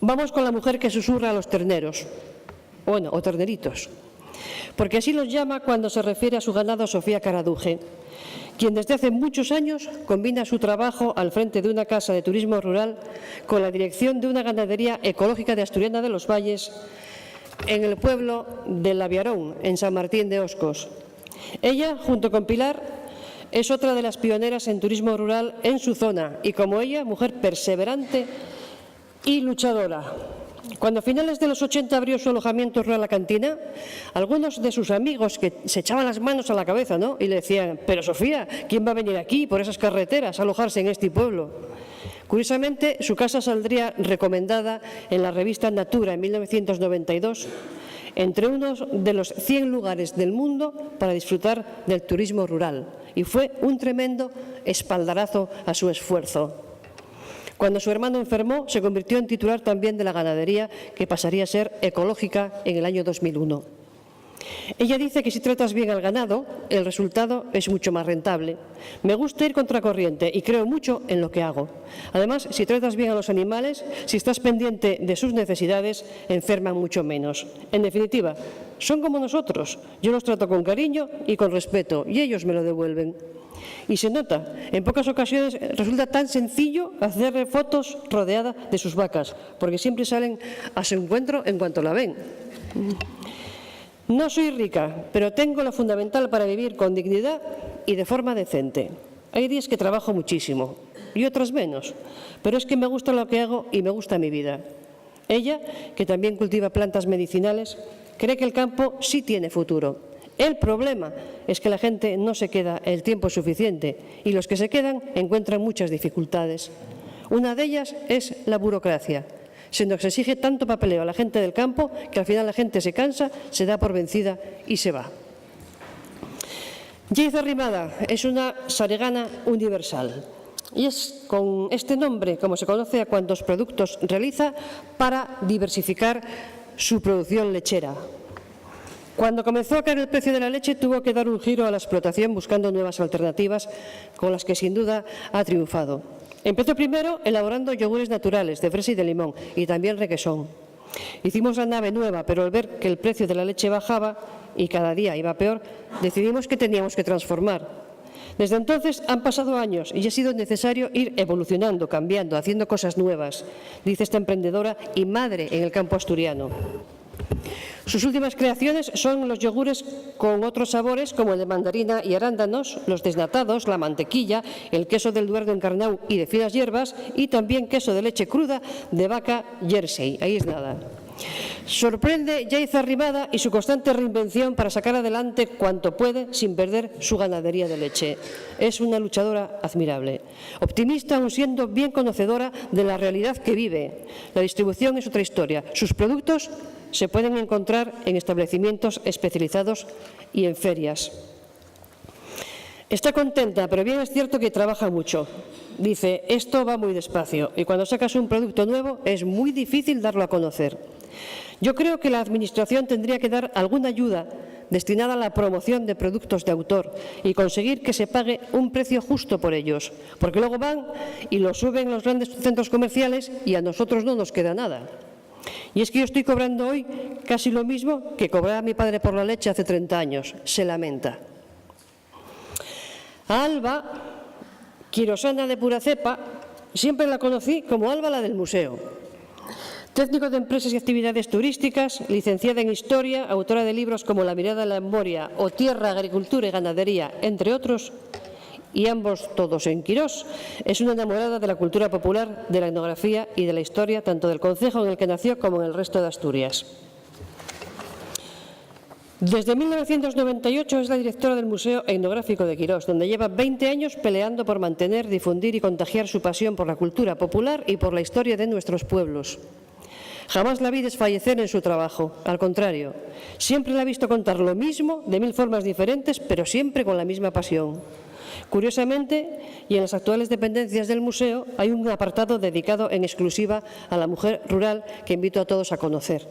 Vamos con la mujer que susurra a los terneros, bueno, o terneritos, porque así los llama cuando se refiere a su ganado Sofía Caraduje, quien desde hace muchos años combina su trabajo al frente de una casa de turismo rural con la dirección de una ganadería ecológica de Asturiana de los Valles en el pueblo de Laviarón, en San Martín de Oscos. Ella, junto con Pilar, es otra de las pioneras en turismo rural en su zona y, como ella, mujer perseverante y luchadora. Cuando a finales de los 80 abrió su alojamiento rural La Cantina, algunos de sus amigos que se echaban las manos a la cabeza, ¿no?, y le decían: pero Sofía, ¿quién va a venir aquí por esas carreteras a alojarse en este pueblo? Curiosamente, su casa saldría recomendada en la revista Natura en 1992 entre uno de los 100 lugares del mundo para disfrutar del turismo rural, y fue un tremendo espaldarazo a su esfuerzo. Cuando su hermano enfermó, se convirtió en titular también de la ganadería, que pasaría a ser ecológica en el año 2001. Ella dice que si tratas bien al ganado, el resultado es mucho más rentable. Me gusta ir contracorriente y creo mucho en lo que hago. Además, si tratas bien a los animales, si estás pendiente de sus necesidades, enferman mucho menos. En definitiva, son como nosotros. Yo los trato con cariño y con respeto y ellos me lo devuelven. Y se nota, en pocas ocasiones resulta tan sencillo hacer fotos rodeada de sus vacas, porque siempre salen a su encuentro en cuanto la ven. No soy rica, pero tengo lo fundamental para vivir con dignidad y de forma decente. Hay días que trabajo muchísimo y otros menos, pero es que me gusta lo que hago y me gusta mi vida. Ella, que también cultiva plantas medicinales, cree que el campo sí tiene futuro. El problema es que la gente no se queda el tiempo suficiente y los que se quedan encuentran muchas dificultades. Una de ellas es la burocracia. Se nos exige tanto papeleo a la gente del campo que al final la gente se cansa, se da por vencida y se va. Yaiza Arrimada es una saregana universal y es con este nombre como se conoce a cuantos productos realiza para diversificar su producción lechera. Cuando comenzó a caer el precio de la leche, tuvo que dar un giro a la explotación buscando nuevas alternativas con las que sin duda ha triunfado. Empezó primero elaborando yogures naturales de fresa y de limón y también requesón. Hicimos la nave nueva, pero al ver que el precio de la leche bajaba y cada día iba peor, decidimos que teníamos que transformar. Desde entonces han pasado años y ha sido necesario ir evolucionando, cambiando, haciendo cosas nuevas, dice esta emprendedora y madre en el campo asturiano. Sus últimas creaciones son los yogures con otros sabores como el de mandarina y arándanos, los desnatados, la mantequilla, el queso del Duerdo encarnado y de finas hierbas y también queso de leche cruda de vaca Jersey. Ahí es nada. Sorprende Yaiza Arrimada y su constante reinvención para sacar adelante cuanto puede sin perder su ganadería de leche. Es una luchadora admirable. Optimista aun siendo bien conocedora de la realidad que vive. La distribución es otra historia. Sus productos se pueden encontrar en establecimientos especializados y en ferias. Está contenta, pero bien es cierto que trabaja mucho. Dice, esto va muy despacio y cuando sacas un producto nuevo es muy difícil darlo a conocer. Yo creo que la Administración tendría que dar alguna ayuda destinada a la promoción de productos de autor y conseguir que se pague un precio justo por ellos, porque luego van y lo suben los grandes centros comerciales y a nosotros no nos queda nada. Y es que yo estoy cobrando hoy casi lo mismo que cobraba mi padre por la leche hace 30 años. Se lamenta. A Alba, quirosana de pura cepa, siempre la conocí como Alba la del museo. Técnico de Empresas y Actividades Turísticas, licenciada en Historia, autora de libros como La mirada de la memoria o Tierra, Agricultura y Ganadería, entre otros, y ambos todos en Quirós, es una enamorada de la cultura popular, de la etnografía y de la historia, tanto del concejo en el que nació como en el resto de Asturias. Desde 1998 es la directora del Museo Etnográfico de Quirós, donde lleva 20 años peleando por mantener, difundir y contagiar su pasión por la cultura popular y por la historia de nuestros pueblos. Jamás la vi desfallecer en su trabajo, al contrario, siempre la he visto contar lo mismo de 1000 formas diferentes, pero siempre con la misma pasión. Curiosamente, y en las actuales dependencias del museo, hay un apartado dedicado en exclusiva a la mujer rural que invito a todos a conocer.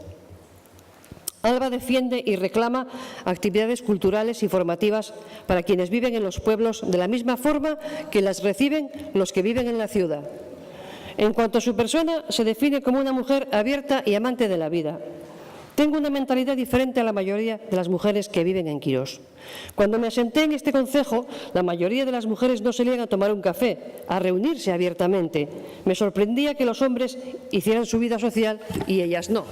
Alba defiende y reclama actividades culturales y formativas para quienes viven en los pueblos de la misma forma que las reciben los que viven en la ciudad. En cuanto a su persona, se define como una mujer abierta y amante de la vida. Tengo una mentalidad diferente a la mayoría de las mujeres que viven en Quirós. Cuando me asenté en este concejo, la mayoría de las mujeres no salían a tomar un café, a reunirse abiertamente. Me sorprendía que los hombres hicieran su vida social y ellas no.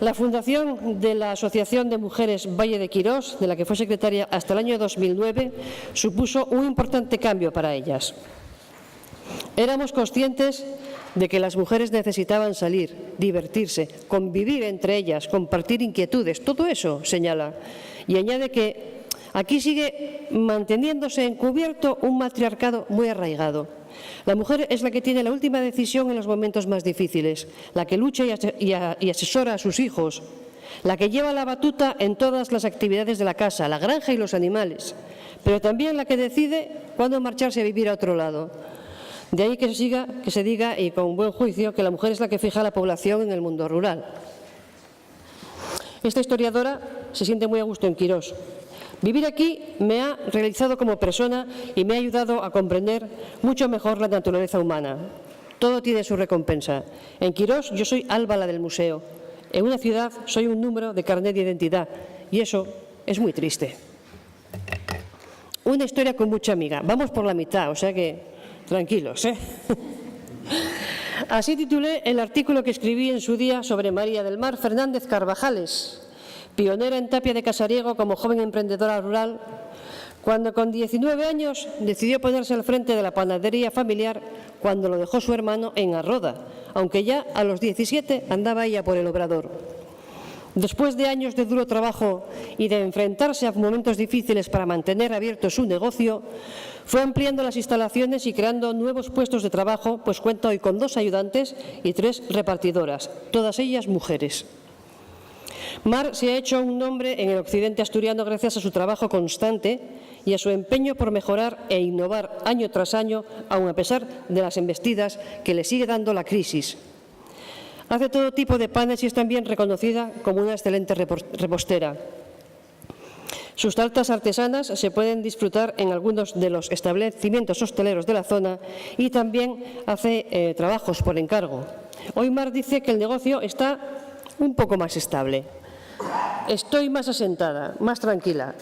La fundación de la Asociación de Mujeres Valle de Quirós, de la que fue secretaria hasta el año 2009, supuso un importante cambio para ellas. Éramos conscientes de que las mujeres necesitaban salir, divertirse, convivir entre ellas, compartir inquietudes, todo eso, señala. Y añade que aquí sigue manteniéndose encubierto un matriarcado muy arraigado. La mujer es la que tiene la última decisión en los momentos más difíciles, la que lucha y asesora a sus hijos, la que lleva la batuta en todas las actividades de la casa, la granja y los animales, pero también la que decide cuándo marcharse a vivir a otro lado. De ahí que se diga, y con buen juicio, que la mujer es la que fija la población en el mundo rural. Esta historiadora se siente muy a gusto en Quirós. Vivir aquí me ha realizado como persona y me ha ayudado a comprender mucho mejor la naturaleza humana. Todo tiene su recompensa. En Quirós yo soy Alba, la del museo. En una ciudad soy un número de carnet de identidad y eso es muy triste. Una historia con mucha amiga. Vamos por la mitad, o sea que tranquilos, ¿eh? Así titulé el artículo que escribí en su día sobre María del Mar Fernández Carvajales, pionera en Tapia de Casariego como joven emprendedora rural, cuando con 19 años decidió ponerse al frente de la panadería familiar cuando lo dejó su hermano en Arroda, aunque ya a los 17 andaba ella por el obrador. Después de años de duro trabajo y de enfrentarse a momentos difíciles para mantener abierto su negocio, fue ampliando las instalaciones y creando nuevos puestos de trabajo, pues cuenta hoy con 2 ayudantes y 3 repartidoras, todas ellas mujeres. Mar se ha hecho un nombre en el occidente asturiano gracias a su trabajo constante y a su empeño por mejorar e innovar año tras año, aun a pesar de las embestidas que le sigue dando la crisis. Hace todo tipo de panes y es también reconocida como una excelente repostera. Sus tartas artesanas se pueden disfrutar en algunos de los establecimientos hosteleros de la zona y también hace trabajos por encargo. Hoy Mar dice que el negocio está un poco más estable. Estoy más asentada, más tranquila.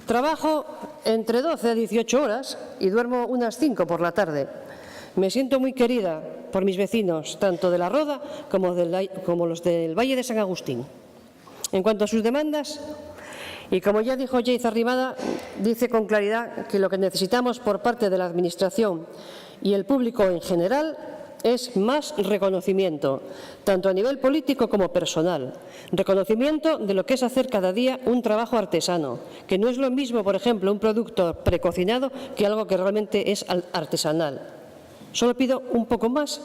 Trabajo entre 12 a 18 horas y duermo unas 5 por la tarde. Me siento muy querida por mis vecinos, tanto de la Roda como los del Valle de San Agustín. En cuanto a sus demandas, y como ya dijo Jaiz Arrimada, dice con claridad que lo que necesitamos por parte de la Administración y el público en general es más reconocimiento, tanto a nivel político como personal. Reconocimiento de lo que es hacer cada día un trabajo artesano, que no es lo mismo, por ejemplo, un producto precocinado que algo que realmente es artesanal. Solo pido un poco más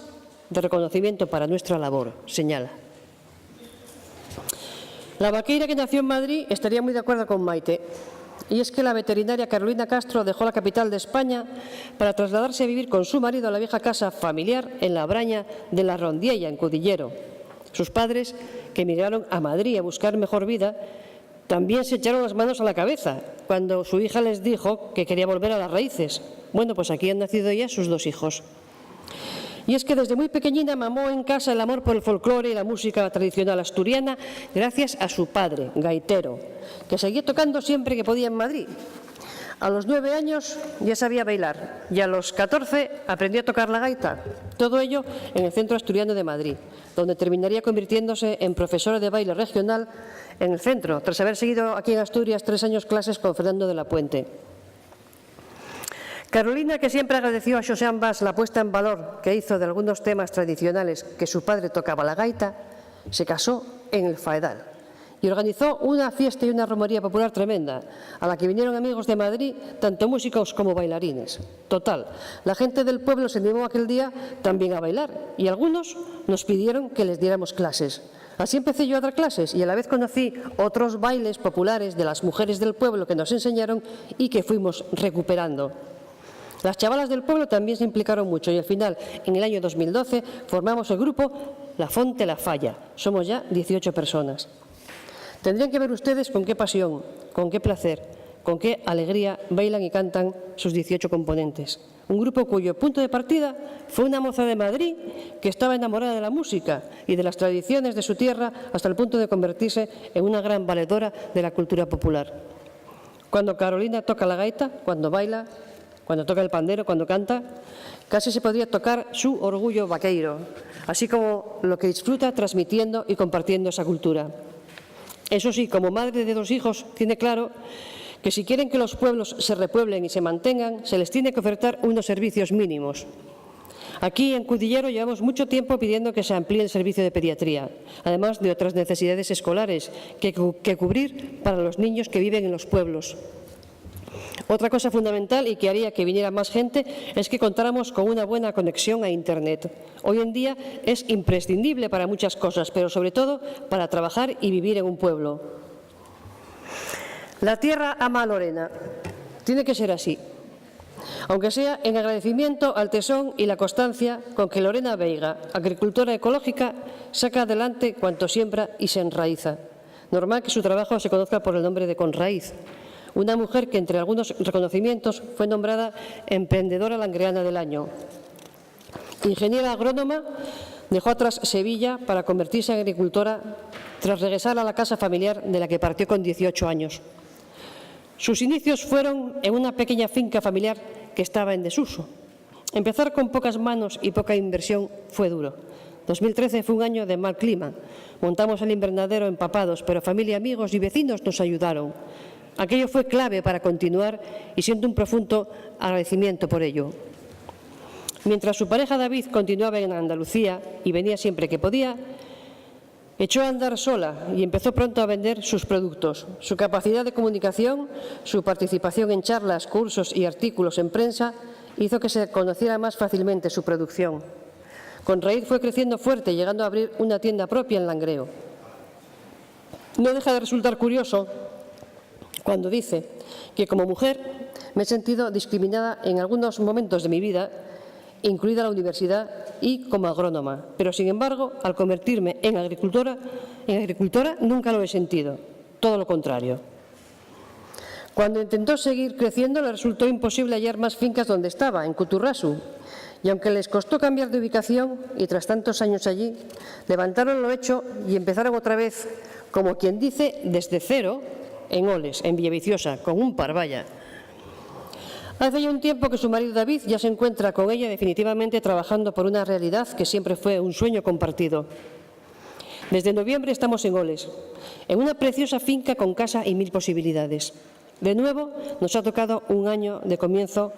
de reconocimiento para nuestra labor, señala. La vaqueira que nació en Madrid estaría muy de acuerdo con Maite. Y es que la veterinaria Carolina Castro dejó la capital de España para trasladarse a vivir con su marido a la vieja casa familiar en la Braña de la Rondiella, en Cudillero. Sus padres, que emigraron a Madrid a buscar mejor vida, también se echaron las manos a la cabeza cuando su hija les dijo que quería volver a las raíces. Bueno, pues aquí han nacido ya sus 2 hijos. Y es que desde muy pequeñina mamó en casa el amor por el folclore y la música tradicional asturiana gracias a su padre, gaitero, que seguía tocando siempre que podía en Madrid. A los 9 años ya sabía bailar y a los 14 aprendió a tocar la gaita. Todo ello en el Centro Asturiano de Madrid, donde terminaría convirtiéndose en profesora de baile regional en el centro, tras haber seguido aquí en Asturias 3 años clases con Fernando de la Puente. Carolina, que siempre agradeció a Xosé Ambas la puesta en valor que hizo de algunos temas tradicionales que su padre tocaba la gaita, se casó en el Faedal y organizó una fiesta y una romería popular tremenda, a la que vinieron amigos de Madrid, tanto músicos como bailarines. Total, la gente del pueblo se animó aquel día también a bailar y algunos nos pidieron que les diéramos clases. Así empecé yo a dar clases y a la vez conocí otros bailes populares de las mujeres del pueblo que nos enseñaron y que fuimos recuperando. Las chavalas del pueblo también se implicaron mucho y al final, en el año 2012, formamos el grupo La Fonte La Falla. Somos ya 18 personas. Tendrían que ver ustedes con qué pasión, con qué placer, con qué alegría bailan y cantan sus 18 componentes. Un grupo cuyo punto de partida fue una moza de Madrid que estaba enamorada de la música y de las tradiciones de su tierra hasta el punto de convertirse en una gran valedora de la cultura popular. Cuando Carolina toca la gaita, cuando baila, cuando toca el pandero, cuando canta, casi se podría tocar su orgullo vaqueiro, así como lo que disfruta transmitiendo y compartiendo esa cultura. Eso sí, como madre de 2 hijos, tiene claro que si quieren que los pueblos se repueblen y se mantengan, se les tiene que ofertar unos servicios mínimos. Aquí en Cudillero llevamos mucho tiempo pidiendo que se amplíe el servicio de pediatría, además de otras necesidades escolares que cubrir para los niños que viven en los pueblos. Otra cosa fundamental y que haría que viniera más gente es que contáramos con una buena conexión a Internet. Hoy en día es imprescindible para muchas cosas, pero sobre todo para trabajar y vivir en un pueblo. La tierra ama a Lorena. Tiene que ser así. Aunque sea en agradecimiento al tesón y la constancia con que Lorena Veiga, agricultora ecológica, saca adelante cuanto siembra y se enraiza. Normal que su trabajo se conozca por el nombre de Conraíz. Una mujer que, entre algunos reconocimientos, fue nombrada Emprendedora Langreana del Año. Ingeniera agrónoma, dejó atrás Sevilla para convertirse en agricultora tras regresar a la casa familiar de la que partió con 18 años. Sus inicios fueron en una pequeña finca familiar que estaba en desuso. Empezar con pocas manos y poca inversión fue duro. 2013 fue un año de mal clima. Montamos el invernadero empapados, pero familia, amigos y vecinos nos ayudaron. Aquello fue clave para continuar y siento un profundo agradecimiento por ello. Mientras su pareja David continuaba en Andalucía y venía siempre que podía, echó a andar sola y empezó pronto a vender sus productos. Su capacidad de comunicación, su participación en charlas, cursos y artículos en prensa hizo que se conociera más fácilmente su producción. Conraíz fue creciendo fuerte, llegando a abrir una tienda propia en Langreo. No deja de resultar curioso cuando dice que como mujer me he sentido discriminada en algunos momentos de mi vida, incluida la universidad y como agrónoma. Pero, sin embargo, al convertirme en agricultora nunca lo he sentido, todo lo contrario. Cuando intentó seguir creciendo, le resultó imposible hallar más fincas donde estaba, en Cuturrasu. Y aunque les costó cambiar de ubicación y tras tantos años allí, levantaron lo hecho y empezaron otra vez, como quien dice, desde cero, en Oles, en Villaviciosa, con un parvaya. Hace ya un tiempo que su marido David ya se encuentra con ella definitivamente trabajando por una realidad que siempre fue un sueño compartido. Desde noviembre estamos en Oles, en una preciosa finca con casa y 1000 posibilidades. De nuevo, nos ha tocado un año de comienzo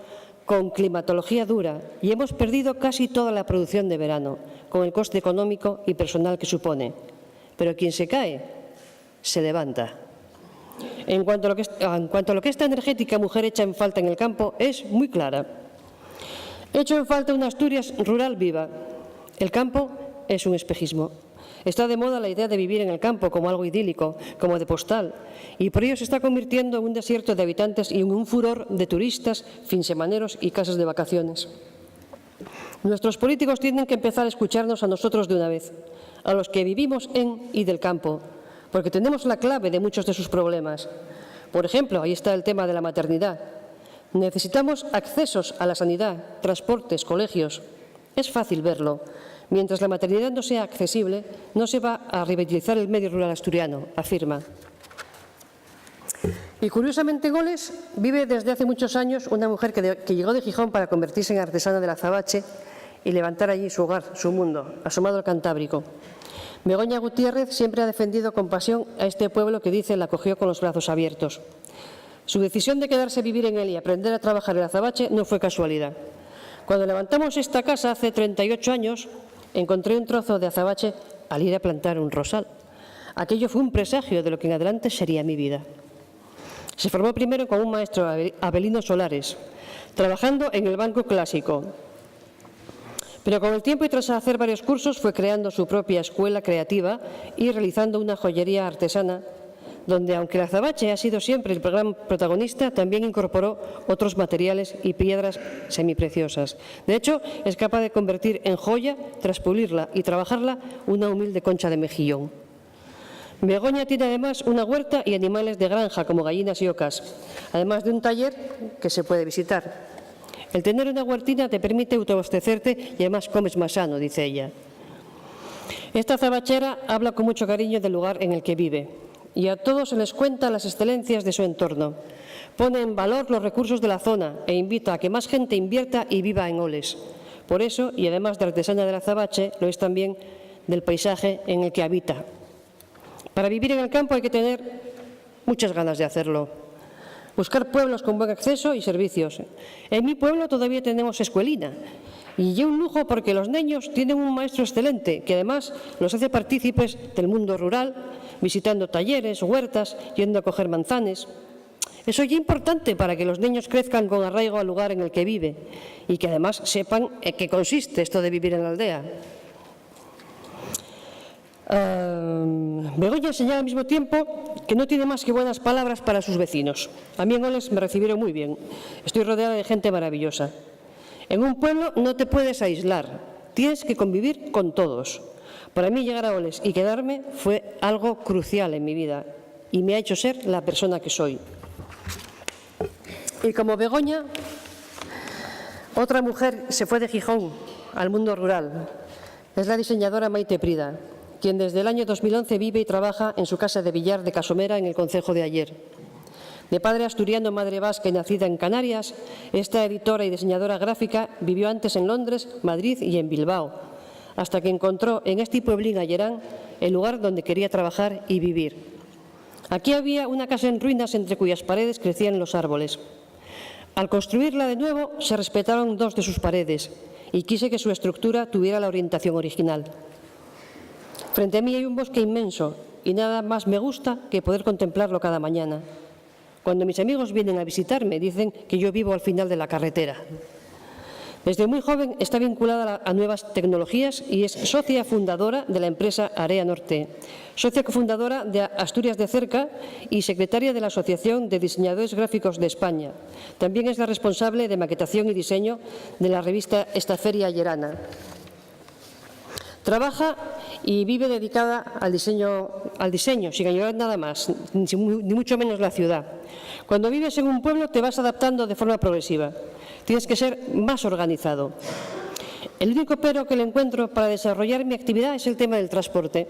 con climatología dura y hemos perdido casi toda la producción de verano, con el coste económico y personal que supone. Pero quien se cae, se levanta. En cuanto a lo que esta energética mujer echa en falta en el campo, es muy clara. Echo en falta una Asturias rural viva. El campo es un espejismo. Está de moda la idea de vivir en el campo como algo idílico, como de postal, y por ello se está convirtiendo en un desierto de habitantes y en un furor de turistas, finsemaneros y casas de vacaciones. Nuestros políticos tienen que empezar a escucharnos a nosotros de una vez, a los que vivimos en y del campo, porque tenemos la clave de muchos de sus problemas. Por ejemplo, ahí está el tema de la maternidad. Necesitamos accesos a la sanidad, transportes, colegios. Es fácil verlo. Mientras la maternidad no sea accesible, no se va a revitalizar el medio rural asturiano, afirma. Y curiosamente en Oles vive desde hace muchos años una mujer que llegó de Gijón para convertirse en artesana del azabache y levantar allí su hogar, su mundo, asomado al Cantábrico. Begoña Gutiérrez siempre ha defendido con pasión a este pueblo que dice la acogió con los brazos abiertos. Su decisión de quedarse a vivir en él y aprender a trabajar el azabache no fue casualidad. Cuando levantamos esta casa hace 38 años, encontré un trozo de azabache al ir a plantar un rosal. Aquello fue un presagio de lo que en adelante sería mi vida. Se formó primero con un maestro, Abelino Solares, trabajando en el banco clásico. Pero con el tiempo y tras hacer varios cursos fue creando su propia escuela creativa y realizando una joyería artesana, donde aunque el azabache ha sido siempre el gran protagonista, también incorporó otros materiales y piedras semipreciosas. De hecho, es capaz de convertir en joya, tras pulirla y trabajarla, una humilde concha de mejillón. Begoña tiene además una huerta y animales de granja como gallinas y ocas, además de un taller que se puede visitar. El tener una huertina te permite autoabastecerte y además comes más sano, dice ella. Esta azabachera habla con mucho cariño del lugar en el que vive y a todos se les cuenta las excelencias de su entorno. Pone en valor los recursos de la zona e invita a que más gente invierta y viva en Oles. Por eso, y además de artesana del azabache, lo es también del paisaje en el que habita. Para vivir en el campo hay que tener muchas ganas de hacerlo. Buscar pueblos con buen acceso y servicios. En mi pueblo todavía tenemos escuelina. Y es un lujo porque los niños tienen un maestro excelente que además los hace partícipes del mundo rural, visitando talleres, huertas, yendo a coger manzanes. Eso es importante para que los niños crezcan con arraigo al lugar en el que vive y que además sepan en qué consiste esto de vivir en la aldea. Begoña señala al mismo tiempo que no tiene más que buenas palabras para sus vecinos. A mí en Oles me recibieron muy bien. Estoy rodeada de gente maravillosa. En un pueblo no te puedes aislar, tienes que convivir con todos. Para mí llegar a Oles y quedarme fue algo crucial en mi vida y me ha hecho ser la persona que soy. Y como Begoña, otra mujer se fue de Gijón al mundo rural. Es la diseñadora Maite Prida, quien desde el año 2011 vive y trabaja en su casa de Villar de Casomera, en el concejo de Aller. De padre asturiano, madre vasca y nacida en Canarias, esta editora y diseñadora gráfica vivió antes en Londres, Madrid y en Bilbao, hasta que encontró en este pueblín Ayerán el lugar donde quería trabajar y vivir. Aquí había una casa en ruinas entre cuyas paredes crecían los árboles. Al construirla de nuevo, se respetaron dos de sus paredes y quise que su estructura tuviera la orientación original. Frente a mí hay un bosque inmenso y nada más me gusta que poder contemplarlo cada mañana. Cuando mis amigos vienen a visitarme, dicen que yo vivo al final de la carretera. Desde muy joven está vinculada a nuevas tecnologías y es socia fundadora de la empresa Area Norte, socia cofundadora de Asturias de Cerca y secretaria de la Asociación de Diseñadores Gráficos de España. También es la responsable de maquetación y diseño de la revista Esta Feria Ayerana. Trabaja y vive dedicada al diseño, sin añorar nada más, ni mucho menos la ciudad. Cuando vives en un pueblo te vas adaptando de forma progresiva. Tienes que ser más organizado. El único pero que le encuentro para desarrollar mi actividad es el tema del transporte.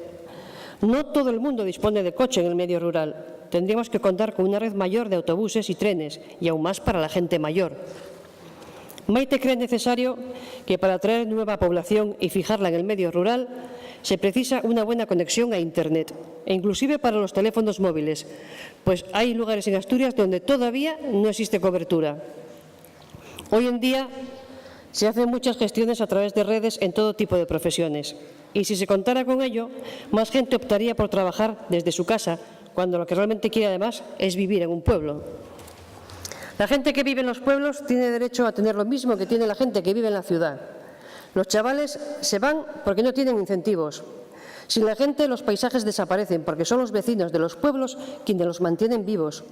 No todo el mundo dispone de coche en el medio rural. Tendríamos que contar con una red mayor de autobuses y trenes, y aún más para la gente mayor. Maite cree necesario que para atraer nueva población y fijarla en el medio rural se precisa una buena conexión a Internet, e inclusive para los teléfonos móviles, pues hay lugares en Asturias donde todavía no existe cobertura. Hoy en día se hacen muchas gestiones a través de redes en todo tipo de profesiones y si se contara con ello, más gente optaría por trabajar desde su casa, cuando lo que realmente quiere además es vivir en un pueblo. La gente que vive en los pueblos tiene derecho a tener lo mismo que tiene la gente que vive en la ciudad. Los chavales se van porque no tienen incentivos. Sin la gente los paisajes desaparecen porque son los vecinos de los pueblos quienes los mantienen vivos.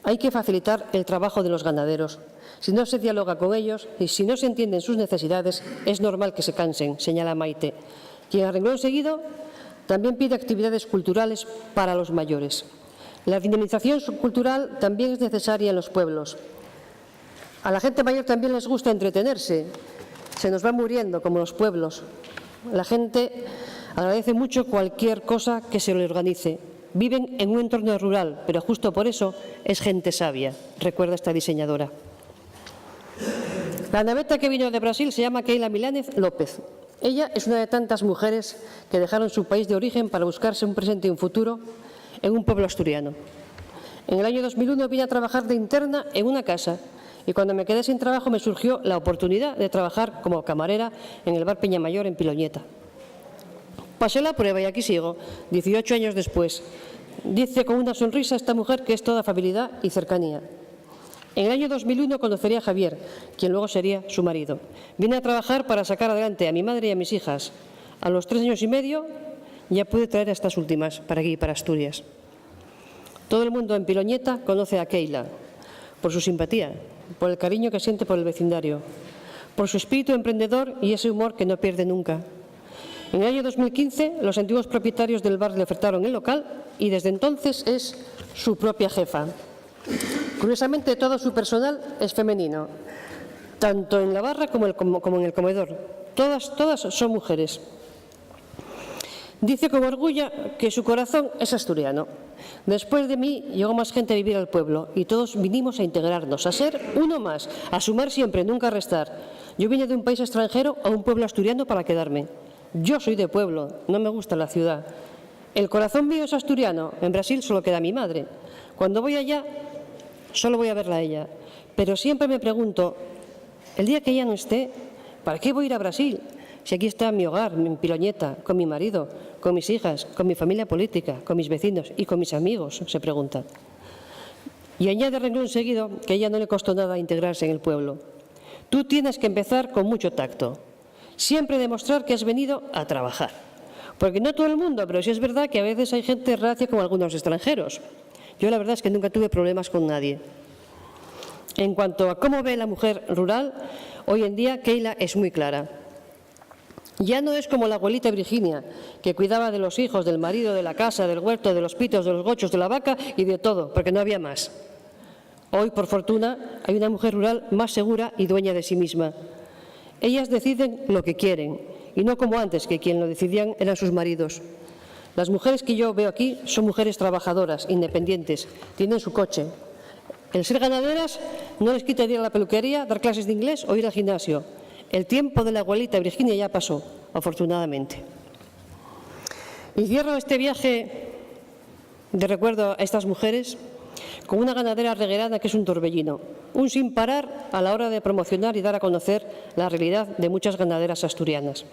Hay que facilitar el trabajo de los ganaderos. Si no se dialoga con ellos y si no se entienden sus necesidades, es normal que se cansen, señala Maite, quien a renglón seguido también pide actividades culturales para los mayores. La dinamización cultural también es necesaria en los pueblos. A la gente mayor también les gusta entretenerse. Se nos va muriendo como los pueblos. La gente agradece mucho cualquier cosa que se le organice. Viven en un entorno rural, pero justo por eso es gente sabia, recuerda esta diseñadora. La naveta que vino de Brasil se llama Keila Milánez López. Ella es una de tantas mujeres que dejaron su país de origen para buscarse un presente y un futuro en un pueblo asturiano. En el año 2001 vine a trabajar de interna en una casa y cuando me quedé sin trabajo me surgió la oportunidad de trabajar como camarera en el bar Peñamayor en Piloñeta. Pasé la prueba y aquí sigo, 18 años después. Dice con una sonrisa esta mujer que es toda afabilidad y cercanía. En el año 2001 conocería a Javier, quien luego sería su marido. Vine a trabajar para sacar adelante a mi madre y a mis hijas. A los 3 años y medio ya pude traer a estas últimas para aquí, para Asturias. Todo el mundo en Piloñeta conoce a Keila por su simpatía, por el cariño que siente por el vecindario, por su espíritu emprendedor y ese humor que no pierde nunca. En el año 2015, los antiguos propietarios del bar le ofertaron el local y desde entonces es su propia jefa. Curiosamente, todo su personal es femenino, tanto en la barra como en el comedor. Todas son mujeres. Dice con orgullo que su corazón es asturiano. Después de mí llegó más gente a vivir al pueblo y todos vinimos a integrarnos, a ser uno más, a sumar siempre, nunca a restar. Yo vine de un país extranjero a un pueblo asturiano para quedarme. Yo soy de pueblo, no me gusta la ciudad. El corazón mío es asturiano, en Brasil solo queda mi madre. Cuando voy allá, solo voy a verla a ella. Pero siempre me pregunto, el día que ella no esté, ¿para qué voy a ir a Brasil? Si aquí está mi hogar, mi piloñeta, con mi marido, con mis hijas, con mi familia política, con mis vecinos y con mis amigos, se pregunta. Y añade renglón seguido que a ella no le costó nada integrarse en el pueblo. Tú tienes que empezar con mucho tacto. Siempre demostrar que has venido a trabajar. Porque no todo el mundo, pero sí es verdad que a veces hay gente racia con algunos extranjeros. Yo la verdad es que nunca tuve problemas con nadie. En cuanto a cómo ve la mujer rural, hoy en día Keila es muy clara. Ya no es como la abuelita Virginia, que cuidaba de los hijos, del marido, de la casa, del huerto, de los pitos, de los gochos, de la vaca y de todo, porque no había más. Hoy, por fortuna, hay una mujer rural más segura y dueña de sí misma. Ellas deciden lo que quieren, y no como antes, que quien lo decidían eran sus maridos. Las mujeres que yo veo aquí son mujeres trabajadoras, independientes, tienen su coche. El ser ganaderas no les quita ir a la peluquería, dar clases de inglés o ir al gimnasio. El tiempo de la abuelita Virginia ya pasó, afortunadamente. Y cierro este viaje de recuerdo a estas mujeres con una ganadera reguerana que es un torbellino, un sin parar a la hora de promocionar y dar a conocer la realidad de muchas ganaderas asturianas.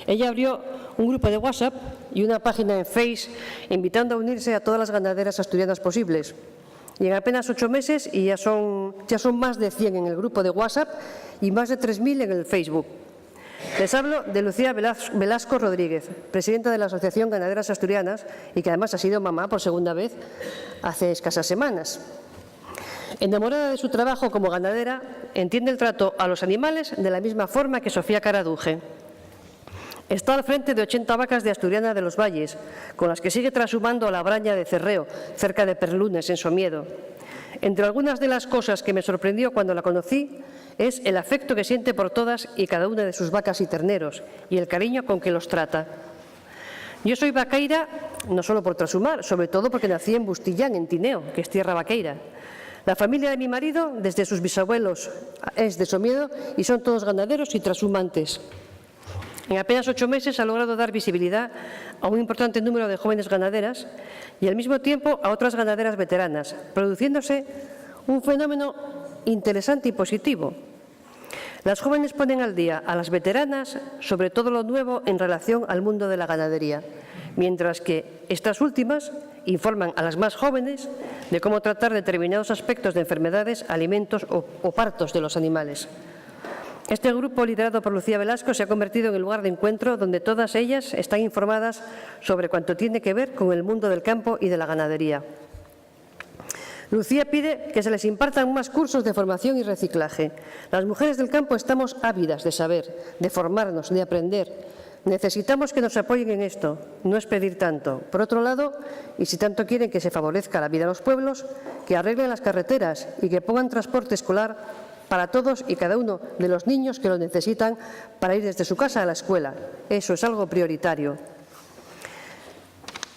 Ella abrió un grupo de WhatsApp y una página en Facebook invitando a unirse a todas las ganaderas asturianas posibles. Y en apenas 8 meses y ya son más de 100 en el grupo de WhatsApp y más de 3.000 en el Facebook. Les hablo de Lucía Velasco Rodríguez, presidenta de la Asociación Ganaderas Asturianas y que además ha sido mamá por segunda vez hace escasas semanas. Enamorada de su trabajo como ganadera, entiende el trato a los animales de la misma forma que Sofía Caraduje. Está al frente de 80 vacas de Asturiana de los Valles, con las que sigue trashumando a la Braña de Cerreo, cerca de Perlunes, en Somiedo. Entre algunas de las cosas que me sorprendió cuando la conocí es el afecto que siente por todas y cada una de sus vacas y terneros y el cariño con que los trata. Yo soy vaqueira no solo por trashumar, sobre todo porque nací en Bustillán, en Tineo, que es tierra vaqueira. La familia de mi marido, desde sus bisabuelos, es de Somiedo y son todos ganaderos y trashumantes. En apenas 8 meses ha logrado dar visibilidad a un importante número de jóvenes ganaderas y al mismo tiempo a otras ganaderas veteranas, produciéndose un fenómeno interesante y positivo. Las jóvenes ponen al día a las veteranas sobre todo lo nuevo en relación al mundo de la ganadería, mientras que estas últimas informan a las más jóvenes de cómo tratar determinados aspectos de enfermedades, alimentos o partos de los animales. Este grupo, liderado por Lucía Velasco, se ha convertido en el lugar de encuentro donde todas ellas están informadas sobre cuanto tiene que ver con el mundo del campo y de la ganadería. Lucía pide que se les impartan más cursos de formación y reciclaje. Las mujeres del campo estamos ávidas de saber, de formarnos, de aprender. Necesitamos que nos apoyen en esto, no es pedir tanto. Por otro lado, y si tanto quieren que se favorezca la vida de los pueblos, que arreglen las carreteras y que pongan transporte escolar para todos y cada uno de los niños que lo necesitan para ir desde su casa a la escuela. Eso es algo prioritario.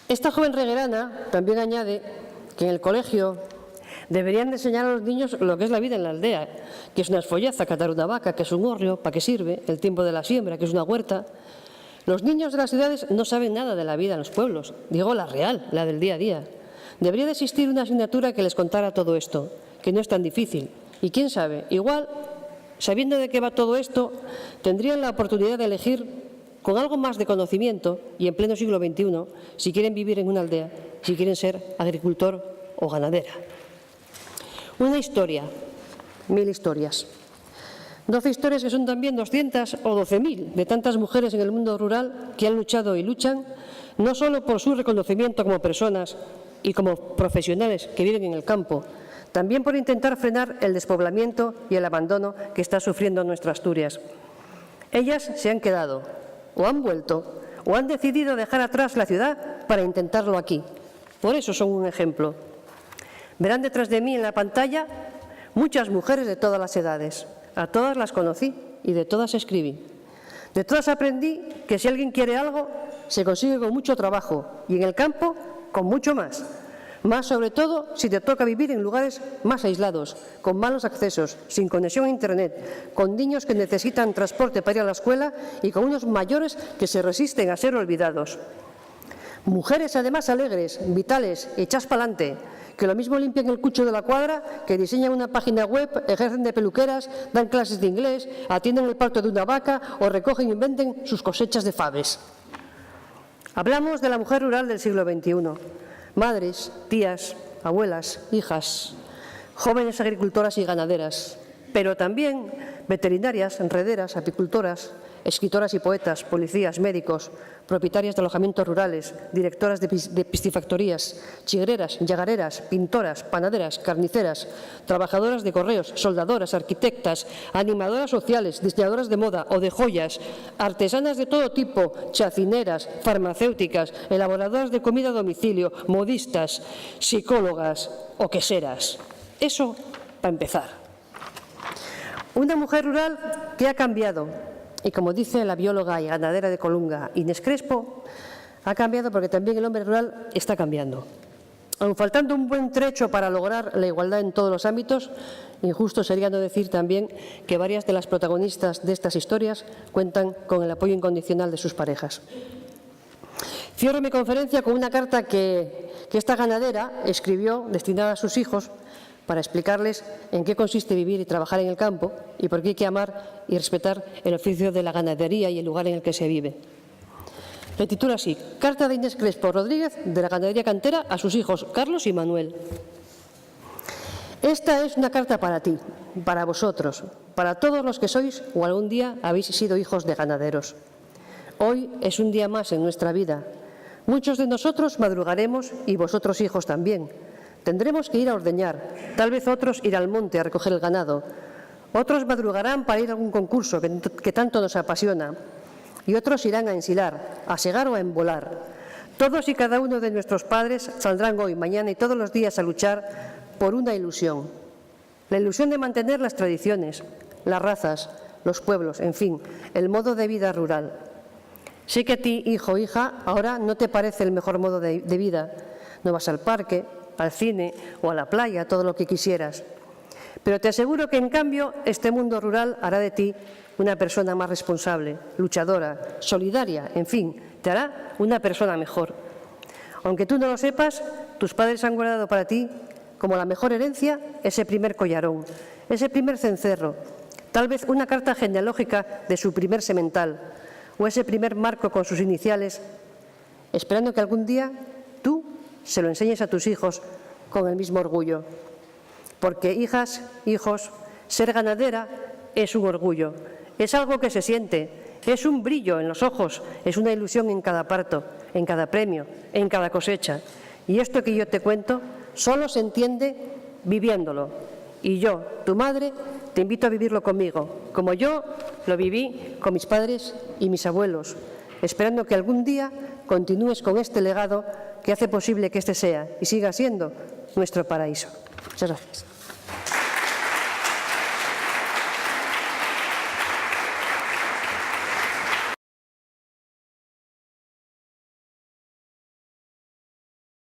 Esta joven reguerana también añade que en el colegio deberían de enseñar a los niños lo que es la vida en la aldea, que es una esfollaza, catar una vaca, que es un hórreo, para qué sirve, el tiempo de la siembra, que es una huerta. Los niños de las ciudades no saben nada de la vida en los pueblos, digo la real, la del día a día. Debería de existir una asignatura que les contara todo esto, que no es tan difícil. Y quién sabe, igual, sabiendo de qué va todo esto, tendrían la oportunidad de elegir con algo más de conocimiento y en pleno siglo XXI, si quieren vivir en una aldea, si quieren ser agricultor o ganadera. Una historia, 1000 historias. 12 historias que son también 200 o 12.000 de tantas mujeres en el mundo rural que han luchado y luchan, no solo por su reconocimiento como personas y como profesionales que viven en el campo, también por intentar frenar el despoblamiento y el abandono que está sufriendo nuestra Asturias. Ellas se han quedado, o han vuelto, o han decidido dejar atrás la ciudad para intentarlo aquí. Por eso son un ejemplo. Verán detrás de mí en la pantalla muchas mujeres de todas las edades. A todas las conocí y de todas escribí. De todas aprendí que si alguien quiere algo, se consigue con mucho trabajo y en el campo con mucho más. Más sobre todo si te toca vivir en lugares más aislados, con malos accesos, sin conexión a Internet, con niños que necesitan transporte para ir a la escuela y con unos mayores que se resisten a ser olvidados. Mujeres además alegres, vitales, hechas pa'lante, que lo mismo limpian el cucho de la cuadra, que diseñan una página web, ejercen de peluqueras, dan clases de inglés, atienden el parto de una vaca o recogen y venden sus cosechas de faves. Hablamos de la mujer rural del siglo XXI. Madres, tías, abuelas, hijas, jóvenes agricultoras y ganaderas, pero también veterinarias, enrederas, apicultoras, escritoras y poetas, policías, médicos, propietarias de alojamientos rurales, directoras de piscifactorías, chigreras, llagareras, pintoras, panaderas, carniceras, trabajadoras de correos, soldadoras, arquitectas, animadoras sociales, diseñadoras de moda o de joyas, artesanas de todo tipo, chacineras, farmacéuticas, elaboradoras de comida a domicilio, modistas, psicólogas o queseras. Eso para empezar. Una mujer rural que ha cambiado. Y como dice la bióloga y ganadera de Colunga, Inés Crespo, ha cambiado porque también el hombre rural está cambiando. Aun faltando un buen trecho para lograr la igualdad en todos los ámbitos, injusto sería no decir también que varias de las protagonistas de estas historias cuentan con el apoyo incondicional de sus parejas. Cierro mi conferencia con una carta que esta ganadera escribió destinada a sus hijos para explicarles en qué consiste vivir y trabajar en el campo y por qué hay que amar y respetar el oficio de la ganadería y el lugar en el que se vive. Le titula así: Carta de Inés Crespo Rodríguez de la ganadería cantera a sus hijos Carlos y Manuel. Esta es una carta para ti, para vosotros, para todos los que sois o algún día habéis sido hijos de ganaderos. Hoy es un día más en nuestra vida. Muchos de nosotros madrugaremos y vosotros hijos también. Tendremos que ir a ordeñar, tal vez otros ir al monte a recoger el ganado. Otros madrugarán para ir a algún concurso que tanto nos apasiona. Y otros irán a ensilar, a segar o a embolar. Todos y cada uno de nuestros padres saldrán hoy, mañana y todos los días a luchar por una ilusión. La ilusión de mantener las tradiciones, las razas, los pueblos, en fin, el modo de vida rural. Sé que a ti, hijo o hija, ahora no te parece el mejor modo de vida. No vas al parque, al cine o a la playa, todo lo que quisieras. Pero te aseguro que, en cambio, este mundo rural hará de ti una persona más responsable, luchadora, solidaria, en fin, te hará una persona mejor. Aunque tú no lo sepas, tus padres han guardado para ti, como la mejor herencia, ese primer collarón, ese primer cencerro, tal vez una carta genealógica de su primer semental o ese primer marco con sus iniciales, esperando que algún día tú se lo enseñes a tus hijos con el mismo orgullo. Porque, hijas, hijos, ser ganadera es un orgullo, es algo que se siente, es un brillo en los ojos, es una ilusión en cada parto, en cada premio, en cada cosecha. Y esto que yo te cuento solo se entiende viviéndolo. Y yo, tu madre, te invito a vivirlo conmigo, como yo lo viví con mis padres y mis abuelos, esperando que algún día continúes con este legado que hace posible que este sea y siga siendo nuestro paraíso. Muchas gracias.